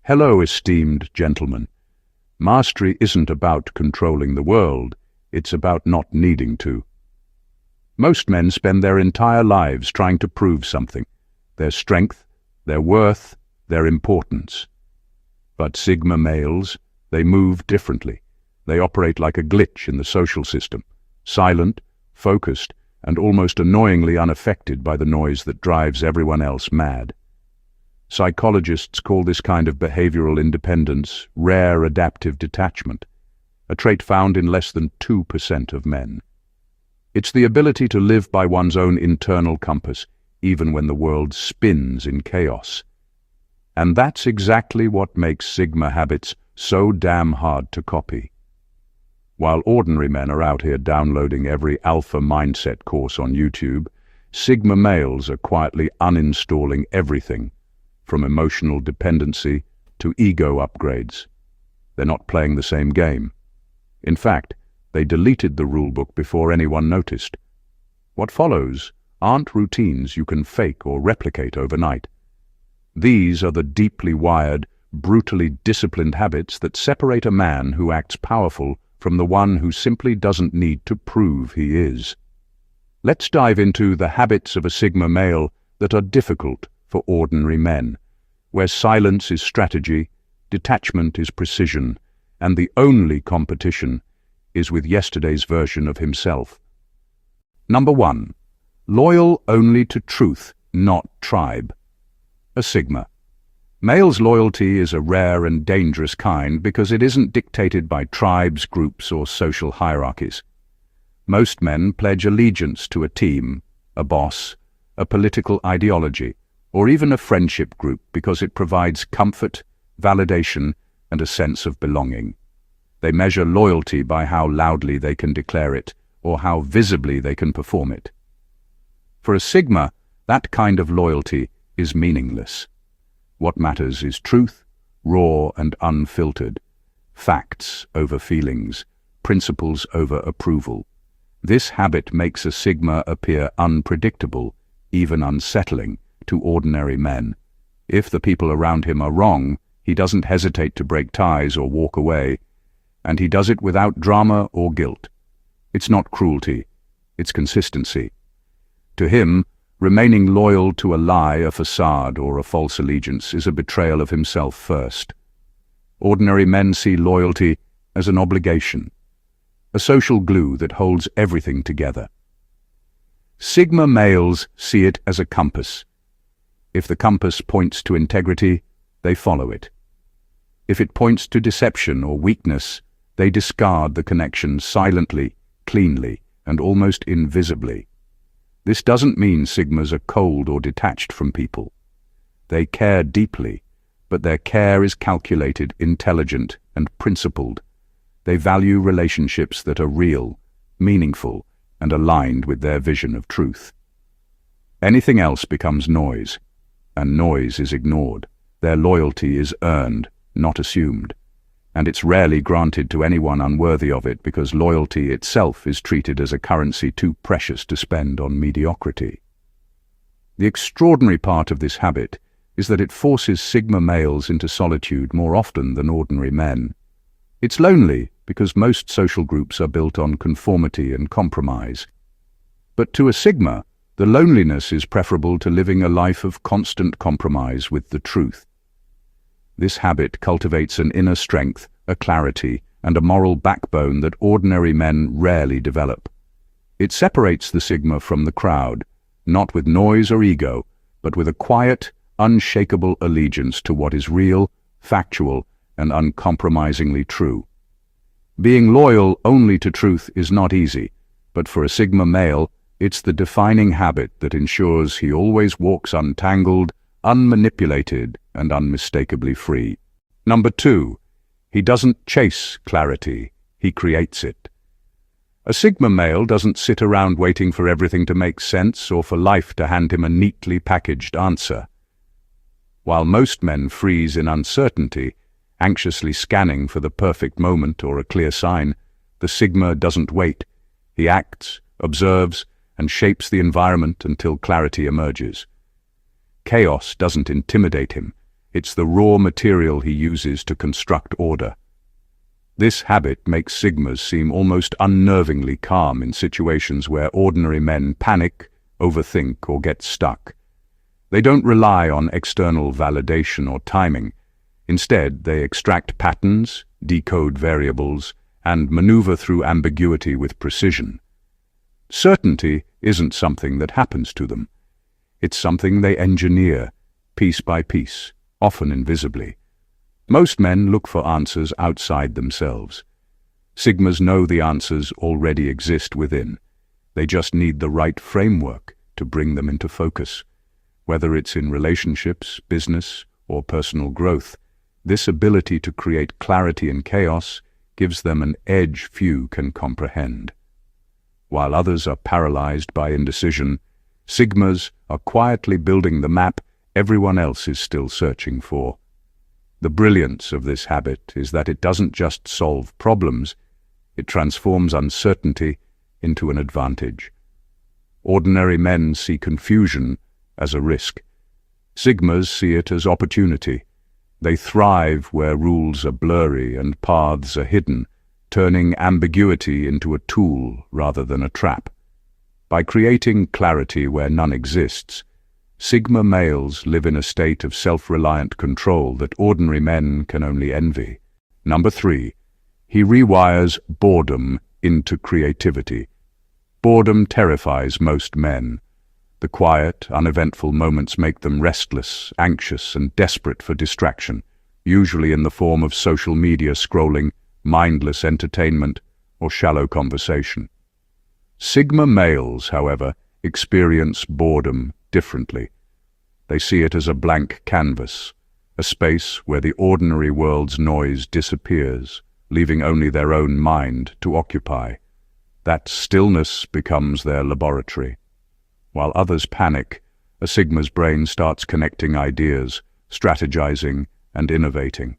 Hello, esteemed gentlemen. Mastery isn't about controlling the world, it's about not needing to. Most men spend their entire lives trying to prove something, their strength, their worth, their importance. But Sigma males, they move differently. They operate like a glitch in the social system, silent, focused, and almost annoyingly unaffected by the noise that drives everyone else mad. Psychologists call this kind of behavioral independence rare adaptive detachment, a trait found in less than 2% of men. It's the ability to live by one's own internal compass, even when the world spins in chaos. And that's exactly what makes Sigma habits so damn hard to copy. While ordinary men are out here downloading every alpha mindset course on YouTube, Sigma males are quietly uninstalling everything, from emotional dependency to ego upgrades. They're not playing the same game. In fact, they deleted the rulebook before anyone noticed. What follows aren't routines you can fake or replicate overnight. These are the deeply wired, brutally disciplined habits that separate a man who acts powerful from the one who simply doesn't need to prove he is. Let's dive into the habits of a Sigma male that are difficult for ordinary men, where silence is strategy, detachment is precision, and the only competition is with yesterday's version of himself. Number 1. Loyal only to truth, not tribe. A Sigma. Male's loyalty is a rare and dangerous kind because it isn't dictated by tribes, groups, or social hierarchies. Most men pledge allegiance to a team, a boss, a political ideology, or even a friendship group because it provides comfort, validation, and a sense of belonging. They measure loyalty by how loudly they can declare it, or how visibly they can perform it. For a Sigma, that kind of loyalty is meaningless. What matters is truth, raw and unfiltered, facts over feelings, principles over approval. This habit makes a Sigma appear unpredictable, even unsettling, to ordinary men. If the people around him are wrong, he doesn't hesitate to break ties or walk away, and he does it without drama or guilt. It's not cruelty, it's consistency. To him, remaining loyal to a lie, a facade, or a false allegiance is a betrayal of himself first. Ordinary men see loyalty as an obligation, a social glue that holds everything together. Sigma males see it as a compass. If the compass points to integrity, they follow it. If it points to deception or weakness, they discard the connection silently, cleanly, and almost invisibly. This doesn't mean Sigmas are cold or detached from people. They care deeply, but their care is calculated, intelligent, and principled. They value relationships that are real, meaningful, and aligned with their vision of truth. Anything else becomes noise, and noise is ignored. Their loyalty is earned, not assumed, and it's rarely granted to anyone unworthy of it because loyalty itself is treated as a currency too precious to spend on mediocrity. The extraordinary part of this habit is that it forces Sigma males into solitude more often than ordinary men. It's lonely because most social groups are built on conformity and compromise. But to a Sigma, the loneliness is preferable to living a life of constant compromise with the truth. This habit cultivates an inner strength, a clarity, and a moral backbone that ordinary men rarely develop. It separates the Sigma from the crowd, not with noise or ego, but with a quiet, unshakable allegiance to what is real, factual, and uncompromisingly true. Being loyal only to truth is not easy, but for a Sigma male, it's the defining habit that ensures he always walks untangled, unmanipulated, and unmistakably free. Number 2, he doesn't chase clarity, he creates it. A Sigma male doesn't sit around waiting for everything to make sense or for life to hand him a neatly packaged answer. While most men freeze in uncertainty, anxiously scanning for the perfect moment or a clear sign, the Sigma doesn't wait. He acts, observes, and shapes the environment until clarity emerges. Chaos doesn't intimidate him. It's the raw material he uses to construct order. This habit makes Sigmas seem almost unnervingly calm in situations where ordinary men panic, overthink, or get stuck. They don't rely on external validation or timing. Instead, they extract patterns, decode variables, and maneuver through ambiguity with precision. Certainty isn't something that happens to them. It's something they engineer, piece by piece, often invisibly. Most men look for answers outside themselves. Sigmas know the answers already exist within. They just need the right framework to bring them into focus. Whether it's in relationships, business, or personal growth, this ability to create clarity in chaos gives them an edge few can comprehend. While others are paralyzed by indecision, Sigmas are quietly building the map everyone else is still searching for. The brilliance of this habit is that it doesn't just solve problems, it transforms uncertainty into an advantage. Ordinary men see confusion as a risk. Sigmas see it as opportunity. They thrive where rules are blurry and paths are hidden, turning ambiguity into a tool rather than a trap. By creating clarity where none exists, Sigma males live in a state of self-reliant control that ordinary men can only envy. Number 3. He rewires boredom into creativity. Boredom terrifies most men. The quiet, uneventful moments make them restless, anxious, and desperate for distraction, usually in the form of social media scrolling, mindless entertainment, or shallow conversation. Sigma males, however, experience boredom differently. They see it as a blank canvas, a space where the ordinary world's noise disappears, leaving only their own mind to occupy. That stillness becomes their laboratory. While others panic, a Sigma's brain starts connecting ideas, strategizing, and innovating.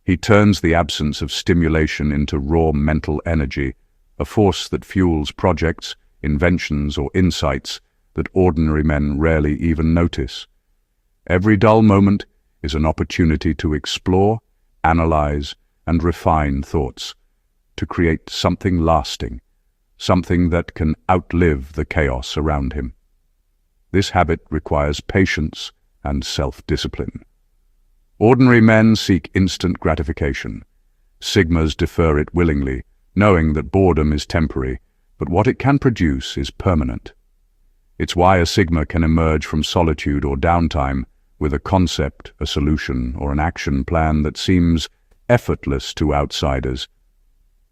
He turns the absence of stimulation into raw mental energy, a force that fuels projects, inventions, or insights that ordinary men rarely even notice. Every dull moment is an opportunity to explore, analyze, and refine thoughts, to create something lasting, something that can outlive the chaos around him. This habit requires patience and self-discipline. Ordinary men seek instant gratification. Sigmas defer it willingly, knowing that boredom is temporary, but what it can produce is permanent. It's why a Sigma can emerge from solitude or downtime with a concept, a solution, or an action plan that seems effortless to outsiders,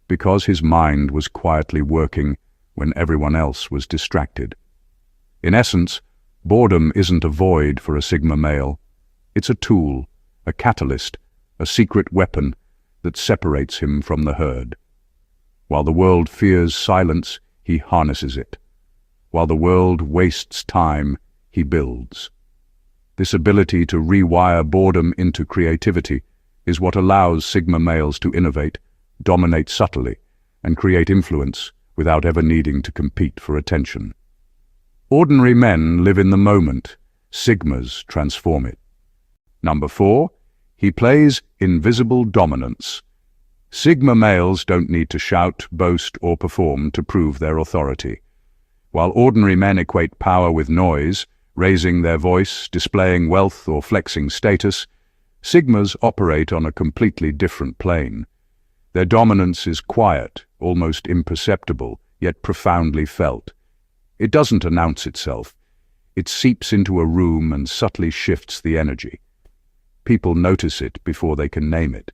because his mind was quietly working when everyone else was distracted. In essence, boredom isn't a void for a Sigma male. It's a tool, a catalyst, a secret weapon that separates him from the herd. While the world fears silence, he harnesses it. While the world wastes time, he builds. This ability to rewire boredom into creativity is what allows Sigma males to innovate, dominate subtly, and create influence without ever needing to compete for attention. Ordinary men live in the moment. Sigmas transform it. Number 4. He plays invisible dominance. Sigma males don't need to shout, boast, or perform to prove their authority. While ordinary men equate power with noise, raising their voice, displaying wealth, or flexing status, Sigmas operate on a completely different plane. Their dominance is quiet, almost imperceptible, yet profoundly felt. It doesn't announce itself. It seeps into a room and subtly shifts the energy. People notice it before they can name it.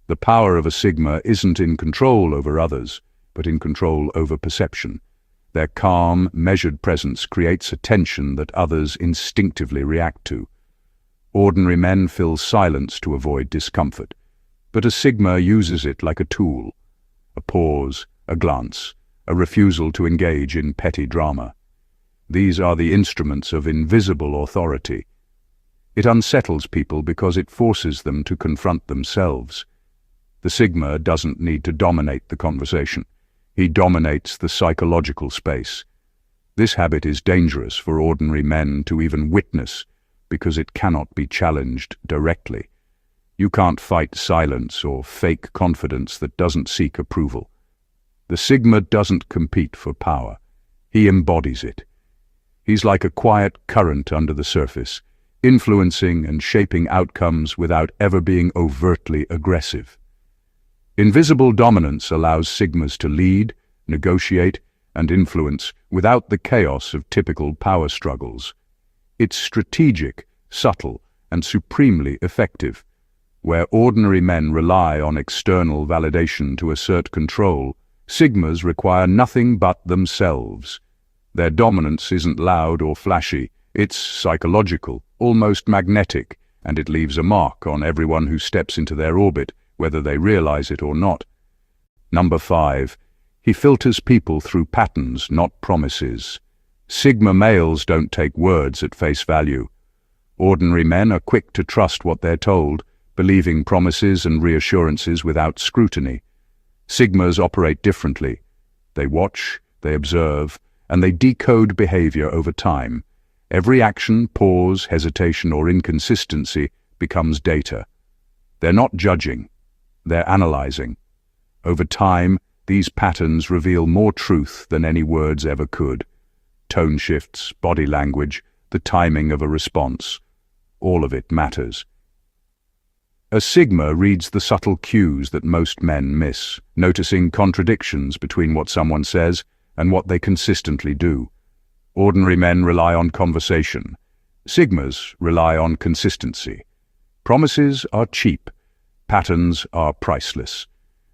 The power of a Sigma isn't in control over others, but in control over perception. Their calm, measured presence creates a tension that others instinctively react to. Ordinary men fill silence to avoid discomfort, but a Sigma uses it like a tool. A pause, a glance, a refusal to engage in petty drama. These are the instruments of invisible authority. It unsettles people because it forces them to confront themselves. The Sigma doesn't need to dominate the conversation. He dominates the psychological space. This habit is dangerous for ordinary men to even witness because it cannot be challenged directly. You can't fight silence or fake confidence that doesn't seek approval. The Sigma doesn't compete for power. He embodies it. He's like a quiet current under the surface, influencing and shaping outcomes without ever being overtly aggressive. Invisible dominance allows Sigmas to lead, negotiate, and influence without the chaos of typical power struggles. It's strategic, subtle, and supremely effective. Where ordinary men rely on external validation to assert control, Sigmas require nothing but themselves. Their dominance isn't loud or flashy, it's psychological, almost magnetic, and it leaves a mark on everyone who steps into their orbit, whether they realize it or not. Number 5. He filters people through patterns, not promises. Sigma males don't take words at face value. Ordinary men are quick to trust what they're told, believing promises and reassurances without scrutiny. Sigmas operate differently. They watch, they observe, and they decode behavior over time. Every action, pause, hesitation, or inconsistency becomes data. They're not judging, they're analyzing. Over time, these patterns reveal more truth than any words ever could. Tone shifts, body language, the timing of a response. All of it matters. A Sigma reads the subtle cues that most men miss, noticing contradictions between what someone says and what they consistently do. Ordinary men rely on conversation. Sigmas rely on consistency. Promises are cheap. Patterns are priceless.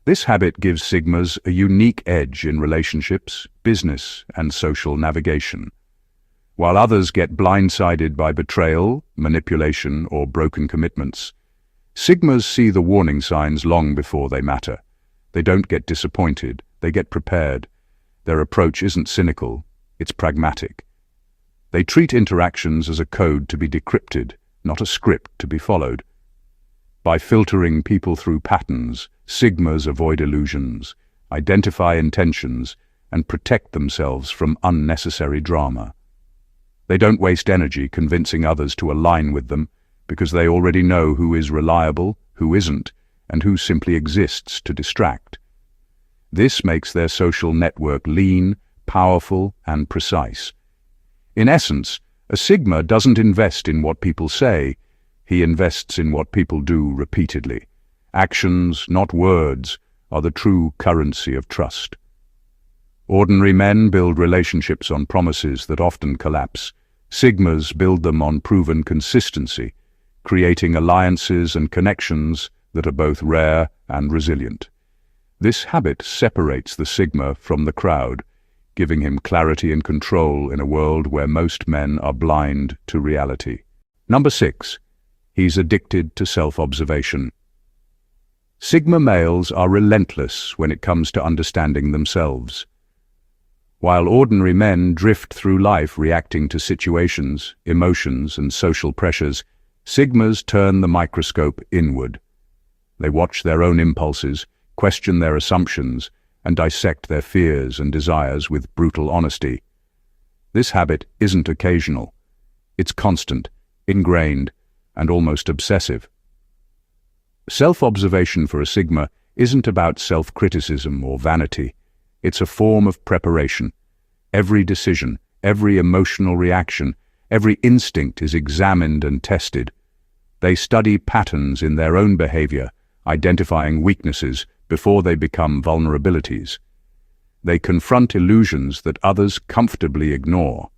This habit gives Sigmas a unique edge in relationships, business, and social navigation. While others get blindsided by betrayal, manipulation, or broken commitments, Sigmas see the warning signs long before they matter. They don't get disappointed, they get prepared. Their approach isn't cynical, it's pragmatic. They treat interactions as a code to be decrypted, not a script to be followed. By filtering people through patterns, Sigmas avoid illusions, identify intentions, and protect themselves from unnecessary drama. They don't waste energy convincing others to align with them, because they already know who is reliable, who isn't, and who simply exists to distract. This makes their social network lean, powerful, and precise. In essence, a Sigma doesn't invest in what people say, he invests in what people do repeatedly. Actions, not words, are the true currency of trust. Ordinary men build relationships on promises that often collapse. Sigmas build them on proven consistency, creating alliances and connections that are both rare and resilient. This habit separates the Sigma from the crowd, giving him clarity and control in a world where most men are blind to reality. Number 6. He's addicted to self-observation. Sigma males are relentless when it comes to understanding themselves. While ordinary men drift through life reacting to situations, emotions, and social pressures, Sigmas turn the microscope inward. They watch their own impulses, question their assumptions, and dissect their fears and desires with brutal honesty. This habit isn't occasional. It's constant, ingrained, and almost obsessive. Self-observation for a Sigma isn't about self-criticism or vanity. It's a form of preparation. Every decision, every emotional reaction, every instinct is examined and tested. They study patterns in their own behavior, identifying weaknesses before they become vulnerabilities. They confront illusions that others comfortably ignore.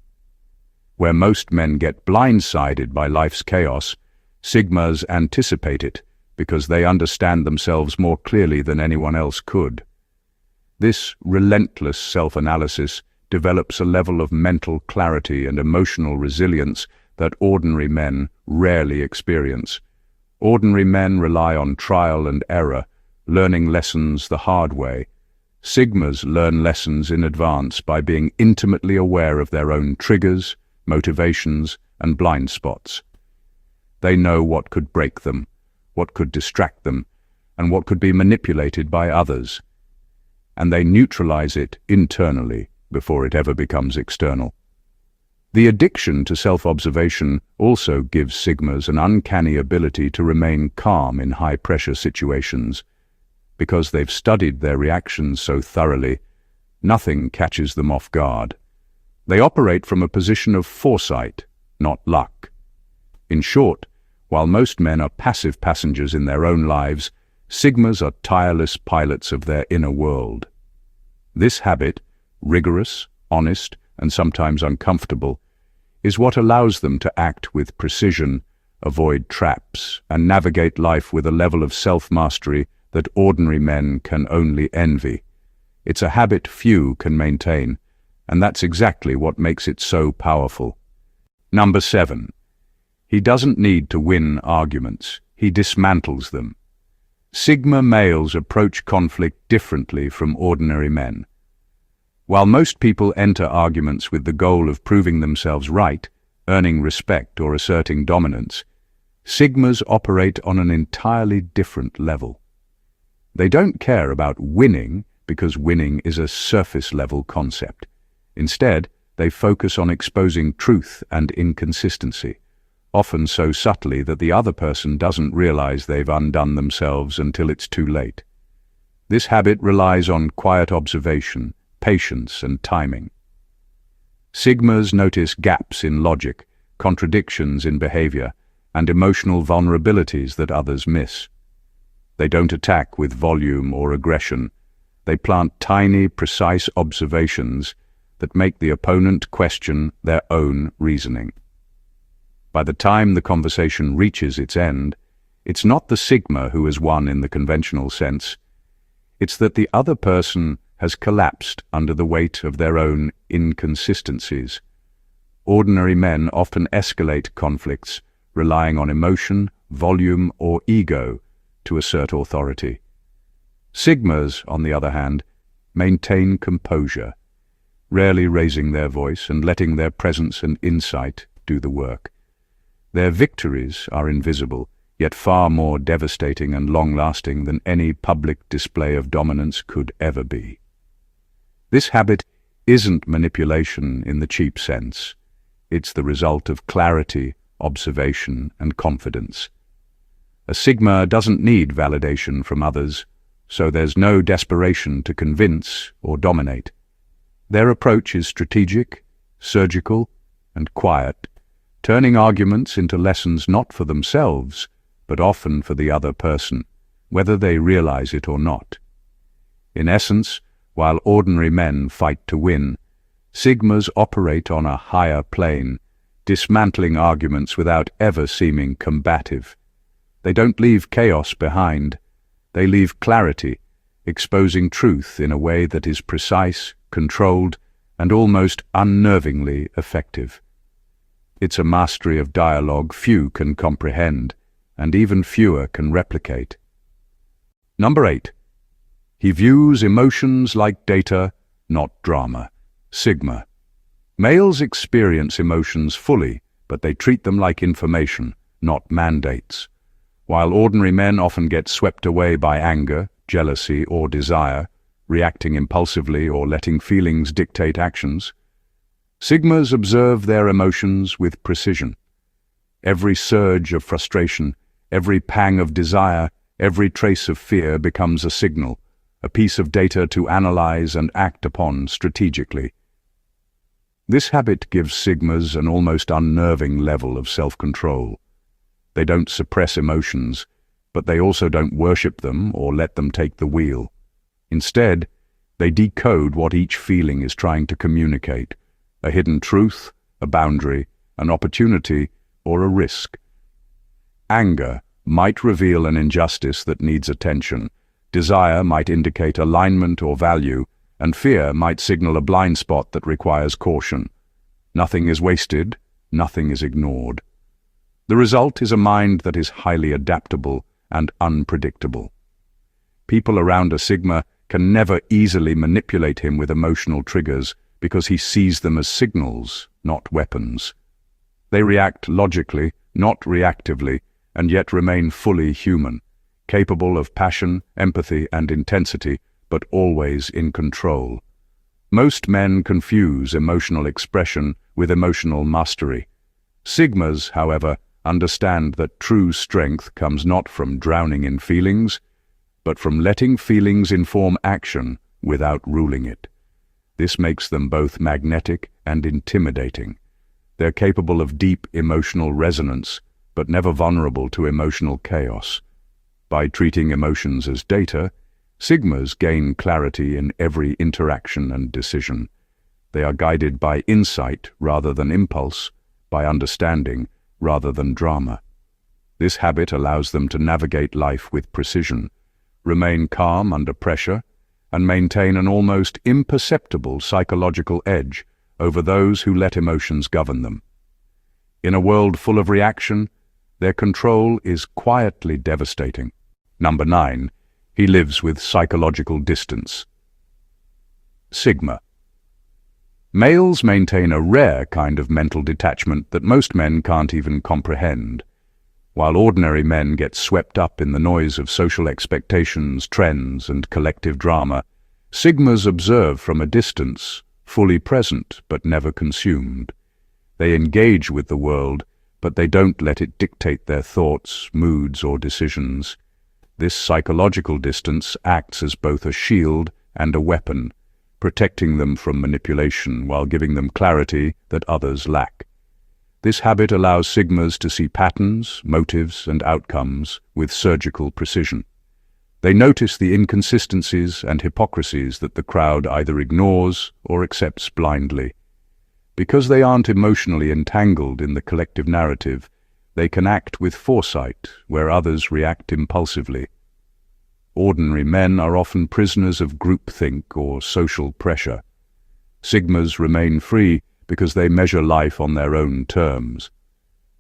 Where most men get blindsided by life's chaos, Sigmas anticipate it because they understand themselves more clearly than anyone else could. This relentless self-analysis develops a level of mental clarity and emotional resilience that ordinary men rarely experience. Ordinary men rely on trial and error, learning lessons the hard way. Sigmas learn lessons in advance by being intimately aware of their own triggers, motivations, and blind spots. They know what could break them, what could distract them, and what could be manipulated by others. And they neutralize it internally before it ever becomes external. The addiction to self-observation also gives Sigmas an uncanny ability to remain calm in high-pressure situations. Because they've studied their reactions so thoroughly, nothing catches them off guard. They operate from a position of foresight, not luck. In short, while most men are passive passengers in their own lives, Sigmas are tireless pilots of their inner world. This habit, rigorous, honest, and sometimes uncomfortable, is what allows them to act with precision, avoid traps, and navigate life with a level of self-mastery that ordinary men can only envy. It's a habit few can maintain, and that's exactly what makes it so powerful. Number 7. He doesn't need to win arguments, he dismantles them. Sigma males approach conflict differently from ordinary men. While most people enter arguments with the goal of proving themselves right, earning respect or asserting dominance, Sigmas operate on an entirely different level. They don't care about winning because winning is a surface-level concept. Instead, they focus on exposing truth and inconsistency, often so subtly that the other person doesn't realize they've undone themselves until it's too late. This habit relies on quiet observation, patience, and timing. Sigmas notice gaps in logic, contradictions in behavior, and emotional vulnerabilities that others miss. They don't attack with volume or aggression. They plant tiny, precise observations that make the opponent question their own reasoning. By the time the conversation reaches its end, it's not the Sigma who has won in the conventional sense. It's that the other person has collapsed under the weight of their own inconsistencies. Ordinary men often escalate conflicts, relying on emotion, volume, or ego to assert authority. Sigmas, on the other hand, maintain composure, rarely raising their voice and letting their presence and insight do the work. Their victories are invisible, yet far more devastating and long-lasting than any public display of dominance could ever be. This habit isn't manipulation in the cheap sense. It's the result of clarity, observation, and confidence. A Sigma doesn't need validation from others, so there's no desperation to convince or dominate. Their approach is strategic, surgical, and quiet, turning arguments into lessons not for themselves, but often for the other person, whether they realize it or not. In essence, while ordinary men fight to win, Sigmas operate on a higher plane, dismantling arguments without ever seeming combative. They don't leave chaos behind. They leave clarity, exposing truth in a way that is precise, controlled, and almost unnervingly effective. It's a mastery of dialogue few can comprehend, and even fewer can replicate. Number 8. He views emotions like data, not drama. Sigma. Males experience emotions fully, but they treat them like information, not mandates. While ordinary men often get swept away by anger, jealousy, or desire, reacting impulsively or letting feelings dictate actions, Sigmas observe their emotions with precision. Every surge of frustration, every pang of desire, every trace of fear becomes a signal, a piece of data to analyze and act upon strategically. This habit gives Sigmas an almost unnerving level of self-control. They don't suppress emotions, but they also don't worship them or let them take the wheel. Instead, they decode what each feeling is trying to communicate: a hidden truth, a boundary, an opportunity, or a risk. Anger might reveal an injustice that needs attention. Desire might indicate alignment or value, and fear might signal a blind spot that requires caution. Nothing is wasted, nothing is ignored. The result is a mind that is highly adaptable and unpredictable. People around a Sigma can never easily manipulate him with emotional triggers because he sees them as signals, not weapons. They react logically, not reactively, and yet remain fully human, capable of passion, empathy, and intensity, but always in control. Most men confuse emotional expression with emotional mastery. Sigmas, however, understand that true strength comes not from drowning in feelings, but from letting feelings inform action without ruling it. This makes them both magnetic and intimidating. They're capable of deep emotional resonance, but never vulnerable to emotional chaos. By treating emotions as data, Sigmas gain clarity in every interaction and decision. They are guided by insight rather than impulse, by understanding rather than drama. This habit allows them to navigate life with precision, remain calm under pressure, and maintain an almost imperceptible psychological edge over those who let emotions govern them. In a world full of reaction, their control is quietly devastating. Number 9. He lives with psychological distance. Sigma. Males maintain a rare kind of mental detachment that most men can't even comprehend. While ordinary men get swept up in the noise of social expectations, trends, and collective drama, Sigmas observe from a distance, fully present but never consumed. They engage with the world, but they don't let it dictate their thoughts, moods, or decisions. This psychological distance acts as both a shield and a weapon, protecting them from manipulation while giving them clarity that others lack. This habit allows Sigmas to see patterns, motives, and outcomes with surgical precision. They notice the inconsistencies and hypocrisies that the crowd either ignores or accepts blindly. Because they aren't emotionally entangled in the collective narrative, they can act with foresight where others react impulsively. Ordinary men are often prisoners of groupthink or social pressure. Sigmas remain free because they measure life on their own terms.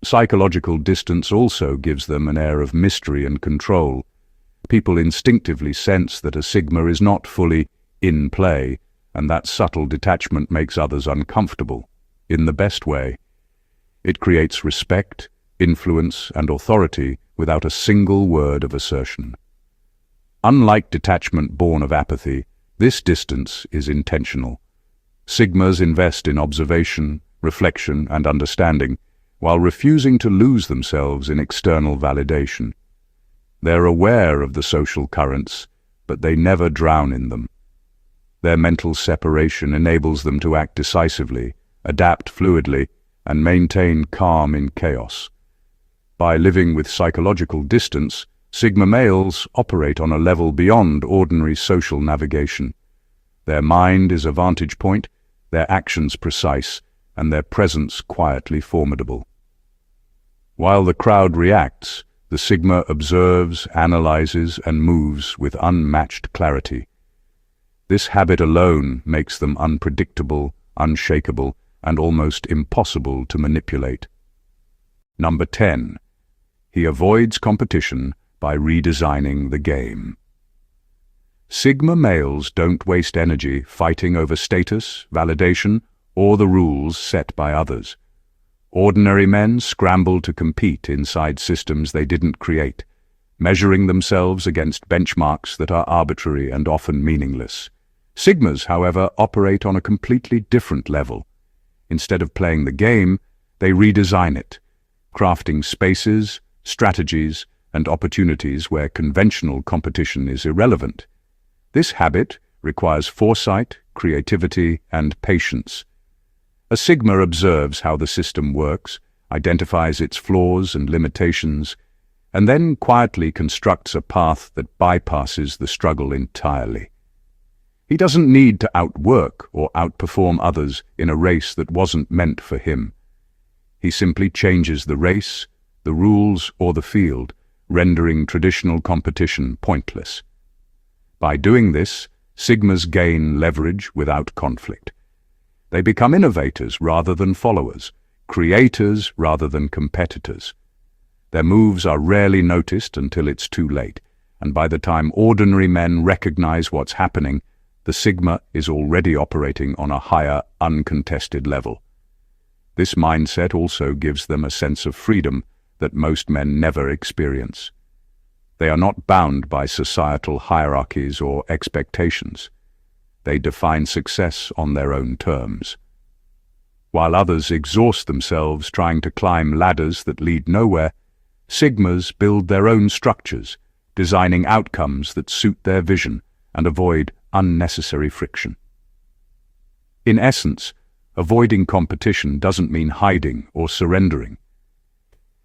Psychological distance also gives them an air of mystery and control. People instinctively sense that a Sigma is not fully in play, and that subtle detachment makes others uncomfortable, in the best way. It creates respect, influence, and authority without a single word of assertion. Unlike detachment born of apathy, this distance is intentional. Sigmas invest in observation, reflection, and understanding, while refusing to lose themselves in external validation. They're aware of the social currents, but they never drown in them. Their mental separation enables them to act decisively, adapt fluidly, and maintain calm in chaos. By living with psychological distance, Sigma males operate on a level beyond ordinary social navigation. Their mind is a vantage point, their actions precise, and their presence quietly formidable. While the crowd reacts, the Sigma observes, analyzes, and moves with unmatched clarity. This habit alone makes them unpredictable, unshakable, and almost impossible to manipulate. Number 10. He avoids competition by redesigning the game. Sigma males don't waste energy fighting over status, validation, or the rules set by others. Ordinary men scramble to compete inside systems they didn't create, measuring themselves against benchmarks that are arbitrary and often meaningless. Sigmas, however, operate on a completely different level. Instead of playing the game, they redesign it, crafting spaces, strategies, and opportunities where conventional competition is irrelevant. This habit requires foresight, creativity, and patience. A Sigma observes how the system works, identifies its flaws and limitations, and then quietly constructs a path that bypasses the struggle entirely. He doesn't need to outwork or outperform others in a race that wasn't meant for him. He simply changes the race, the rules, or the field, rendering traditional competition pointless. By doing this, Sigmas gain leverage without conflict. They become innovators rather than followers, creators rather than competitors. Their moves are rarely noticed until it's too late, and by the time ordinary men recognize what's happening, the Sigma is already operating on a higher, uncontested level. This mindset also gives them a sense of freedom that most men never experience. They are not bound by societal hierarchies or expectations. They define success on their own terms. While others exhaust themselves trying to climb ladders that lead nowhere, Sigmas build their own structures, designing outcomes that suit their vision and avoid unnecessary friction. In essence, avoiding competition doesn't mean hiding or surrendering.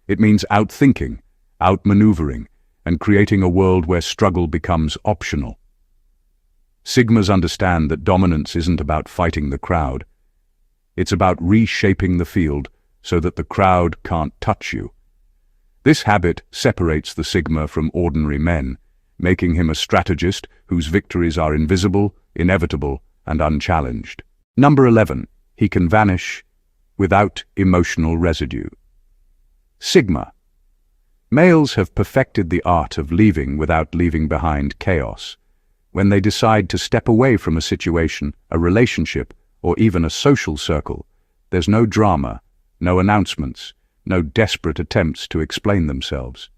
It means outthinking, outmaneuvering, and creating a world where struggle becomes optional. Sigmas understand that dominance isn't about fighting the crowd. It's about reshaping the field so that the crowd can't touch you. This habit separates the Sigma from ordinary men, making him a strategist whose victories are invisible, inevitable, and unchallenged. Number 11. He can vanish without emotional residue. Sigma. Males have perfected the art of leaving without leaving behind chaos. When they decide to step away from a situation, a relationship, or even a social circle, there's no drama, no announcements, no desperate attempts to explain themselves.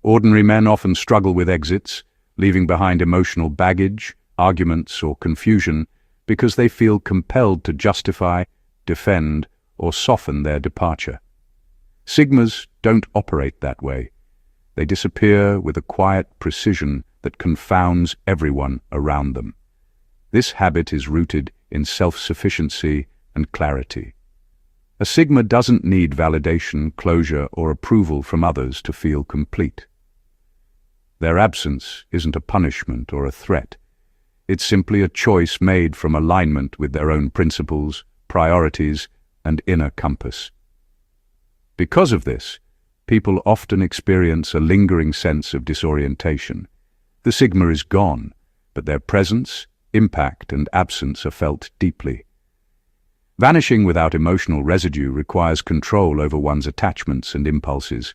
Ordinary men often struggle with exits, leaving behind emotional baggage, arguments, or confusion because they feel compelled to justify, defend, or soften their departure. Sigmas don't operate that way. They disappear with a quiet precision that confounds everyone around them. This habit is rooted in self-sufficiency and clarity. A Sigma doesn't need validation, closure, or approval from others to feel complete. Their absence isn't a punishment or a threat. It's simply a choice made from alignment with their own principles, priorities, and inner compass. Because of this, people often experience a lingering sense of disorientation. The Sigma is gone, but their presence, impact, and absence are felt deeply. Vanishing without emotional residue requires control over one's attachments and impulses.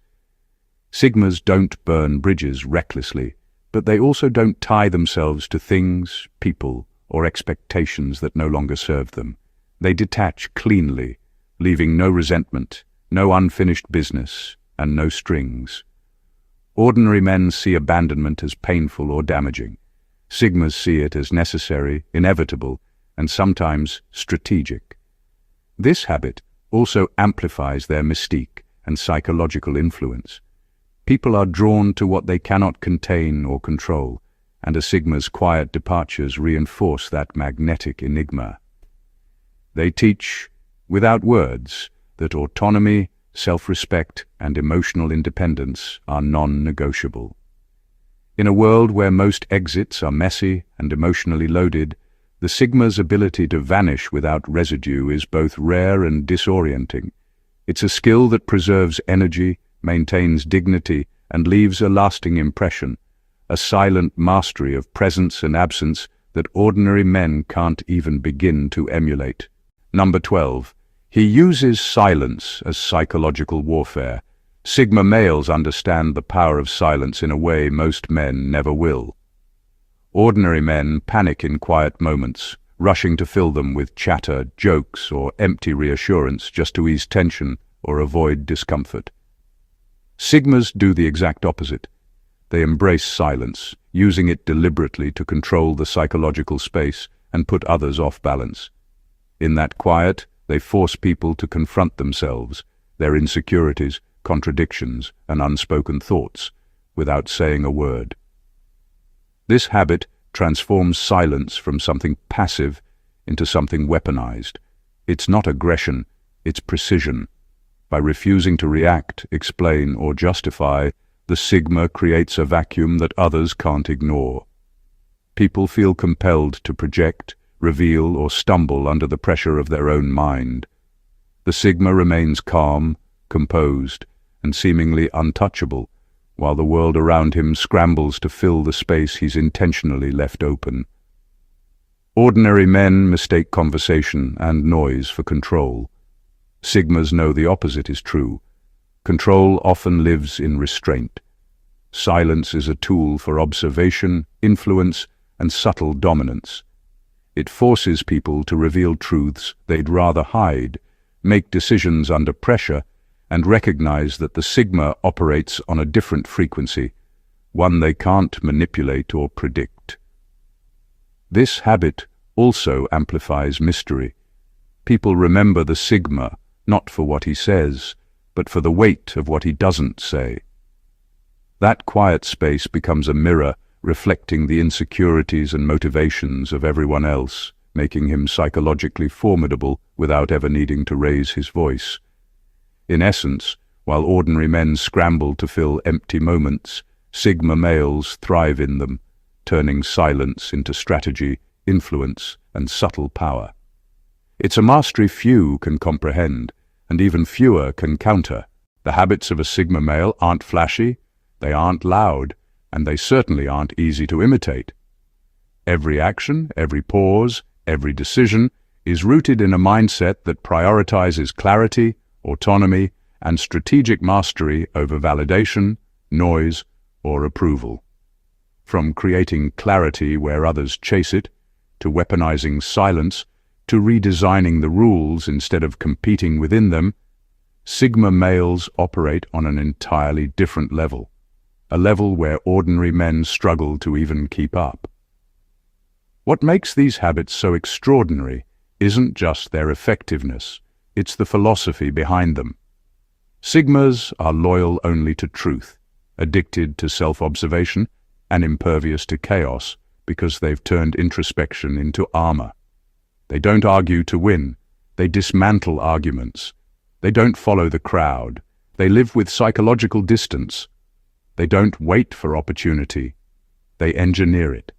Sigmas don't burn bridges recklessly, but they also don't tie themselves to things, people, or expectations that no longer serve them. They detach cleanly, leaving no resentment, no unfinished business, and no strings. Ordinary men see abandonment as painful or damaging. Sigmas see it as necessary, inevitable, and sometimes strategic. This habit also amplifies their mystique and psychological influence. People are drawn to what they cannot contain or control, and a Sigma's quiet departures reinforce that magnetic enigma. They teach, without words, that autonomy, self-respect, and emotional independence are non-negotiable. In a world where most exits are messy and emotionally loaded, the Sigma's ability to vanish without residue is both rare and disorienting. It's a skill that preserves energy, maintains dignity, and leaves a lasting impression, a silent mastery of presence and absence that ordinary men can't even begin to emulate. Number 12. He uses silence as psychological warfare. Sigma males understand the power of silence in a way most men never will. Ordinary men panic in quiet moments, rushing to fill them with chatter, jokes, or empty reassurance just to ease tension or avoid discomfort. Sigmas do the exact opposite. They embrace silence, using it deliberately to control the psychological space and put others off balance. In that quiet, they force people to confront themselves, their insecurities, contradictions, and unspoken thoughts, without saying a word. This habit transforms silence from something passive into something weaponized. It's not aggression, it's precision. By refusing to react, explain, or justify, the Sigma creates a vacuum that others can't ignore. People feel compelled to project, reveal, or stumble under the pressure of their own mind. The Sigma remains calm, composed, and seemingly untouchable, while the world around him scrambles to fill the space he's intentionally left open. Ordinary men mistake conversation and noise for control. Sigmas know the opposite is true. Control often lives in restraint. Silence is a tool for observation, influence, and subtle dominance. It forces people to reveal truths they'd rather hide, make decisions under pressure, and recognize that the Sigma operates on a different frequency, one they can't manipulate or predict. This habit also amplifies mystery. People remember the Sigma not for what he says, but for the weight of what he doesn't say. That quiet space becomes a mirror reflecting the insecurities and motivations of everyone else, making him psychologically formidable without ever needing to raise his voice. In essence, while ordinary men scramble to fill empty moments, Sigma males thrive in them, turning silence into strategy, influence, and subtle power. It's a mastery few can comprehend, and even fewer can counter. The habits of a Sigma male aren't flashy, they aren't loud, and they certainly aren't easy to imitate. Every action, every pause, every decision is rooted in a mindset that prioritizes clarity, autonomy, and strategic mastery over validation, noise, or approval. From creating clarity where others chase it, to weaponizing silence, to redesigning the rules instead of competing within them, Sigma males operate on an entirely different level, a level where ordinary men struggle to even keep up. What makes these habits so extraordinary isn't just their effectiveness, it's the philosophy behind them. Sigmas are loyal only to truth, addicted to self-observation, and impervious to chaos because they've turned introspection into armor. They don't argue to win, they dismantle arguments. They don't follow the crowd, they live with psychological distance. They don't wait for opportunity, they engineer it.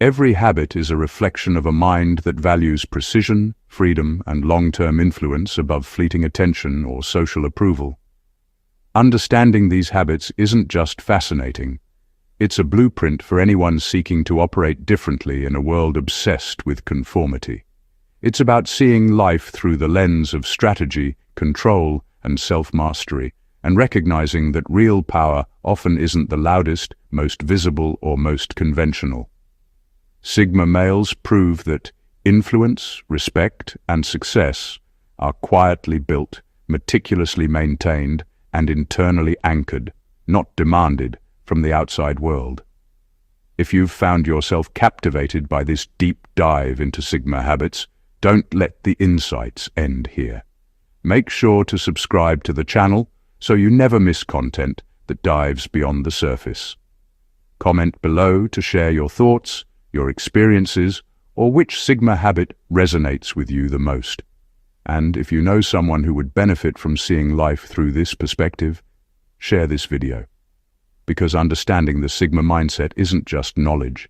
Every habit is a reflection of a mind that values precision, freedom, and long-term influence above fleeting attention or social approval. Understanding these habits isn't just fascinating. It's a blueprint for anyone seeking to operate differently in a world obsessed with conformity. It's about seeing life through the lens of strategy, control, and self-mastery, and recognizing that real power often isn't the loudest, most visible, or most conventional. Sigma males prove that influence, respect, and success are quietly built, meticulously maintained, and internally anchored, not demanded from the outside world. If you've found yourself captivated by this deep dive into Sigma habits, don't let the insights end here. Make sure to subscribe to the channel so you never miss content that dives beyond the surface. Comment below to share your thoughts, your experiences, or which Sigma habit resonates with you the most. And if you know someone who would benefit from seeing life through this perspective, share this video. Because understanding the Sigma mindset isn't just knowledge.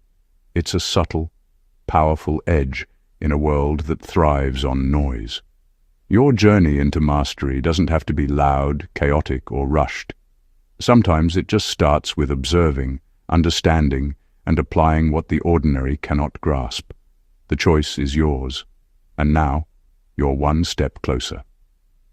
It's a subtle, powerful edge in a world that thrives on noise. Your journey into mastery doesn't have to be loud, chaotic, or rushed. Sometimes it just starts with observing, understanding, and applying what the ordinary cannot grasp. The choice is yours. And now, you're one step closer.